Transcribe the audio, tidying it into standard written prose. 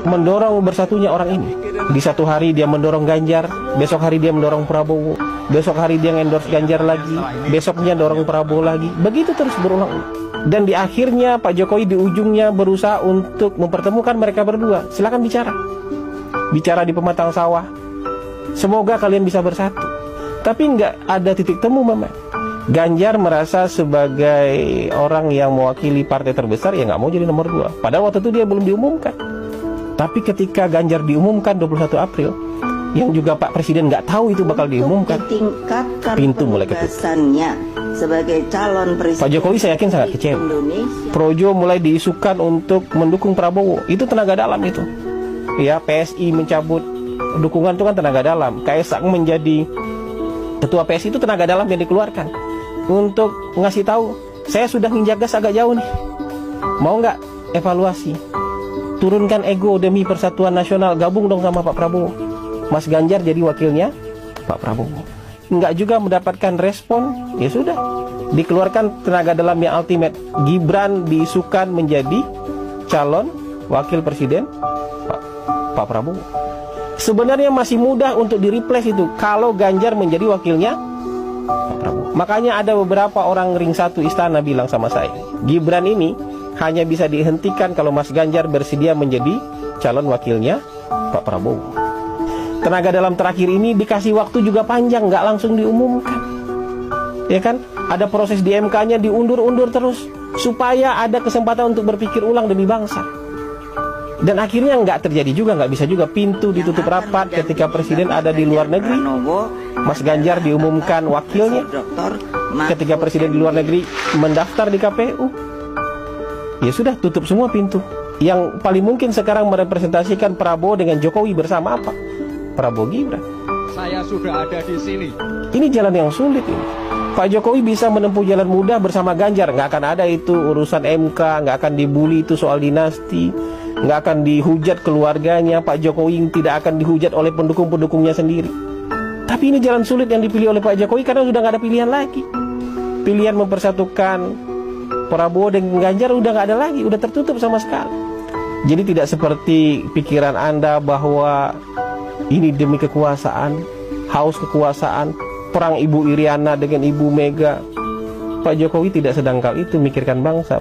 mendorong bersatunya orang ini. Di satu hari dia mendorong Ganjar, besok hari dia mendorong Prabowo, besok hari dia endorse Ganjar lagi, besoknya dorong Prabowo lagi. Begitu terus berulang-ulang. Dan di akhirnya Pak Jokowi di ujungnya berusaha untuk mempertemukan mereka berdua. Silakan bicara. Bicara di pematang sawah. Semoga kalian bisa bersatu. Tapi nggak ada titik temu, Mama. Ganjar merasa sebagai orang yang mewakili partai terbesar, ya nggak mau jadi nomor 2. Padahal waktu itu dia belum diumumkan. Tapi ketika Ganjar diumumkan 21 April, yang juga Pak Presiden nggak tahu itu bakal diumumkan, pintu mulai ketutup. Sebagai calon presiden, Pak Jokowi saya yakin sangat kecewa. Projo mulai diisukan untuk mendukung Prabowo. Itu tenaga dalam itu. Ya, PSI mencabut dukungan itu kan tenaga dalam. Kaisang menjadi ketua PSI itu tenaga dalam yang dikeluarkan untuk ngasih tahu, saya sudah nginjak gas agak jauh nih, mau nggak evaluasi, turunkan ego demi persatuan nasional, gabung dong sama Pak Prabowo. Mas Ganjar jadi wakilnya Pak Prabowo. Nggak juga mendapatkan respon, ya sudah, dikeluarkan tenaga dalam yang ultimate. Gibran diisukan menjadi calon wakil presiden Pak Prabowo. Sebenarnya masih mudah untuk di-replace itu kalau Ganjar menjadi wakilnya Pak Prabowo. Makanya ada beberapa orang ring 1 istana bilang sama saya, Gibran ini hanya bisa dihentikan kalau Mas Ganjar bersedia menjadi calon wakilnya Pak Prabowo. Tenaga dalam terakhir ini dikasih waktu juga panjang, nggak langsung diumumkan. Ya kan? Ada proses di MK-nya diundur-undur terus supaya ada kesempatan untuk berpikir ulang demi bangsa. Dan akhirnya nggak terjadi juga, nggak bisa juga, pintu ditutup rapat ketika Presiden ada di luar negeri. Mas Ganjar diumumkan wakilnya ketika Presiden di luar negeri mendaftar di KPU. Ya sudah, tutup semua pintu. Yang paling mungkin sekarang merepresentasikan Prabowo dengan Jokowi bersama apa? Prabowo Gibran. Saya sudah ada di sini. Ini jalan yang sulit ini. Pak Jokowi bisa menempuh jalan mudah bersama Ganjar. Nggak akan ada itu urusan MK, nggak akan dibully itu soal dinasti, nggak akan dihujat keluarganya. Pak Jokowi tidak akan dihujat oleh pendukung-pendukungnya sendiri. Tapi ini jalan sulit yang dipilih oleh Pak Jokowi karena sudah nggak ada pilihan lagi. Pilihan mempersatukan Prabowo dengan Ganjar udah nggak ada lagi, udah tertutup sama sekali. Jadi tidak seperti pikiran Anda bahwa ini demi kekuasaan, haus kekuasaan, perang Ibu Iriana dengan Ibu Mega. Pak Jokowi tidak sedangkal itu mikirkan bangsa.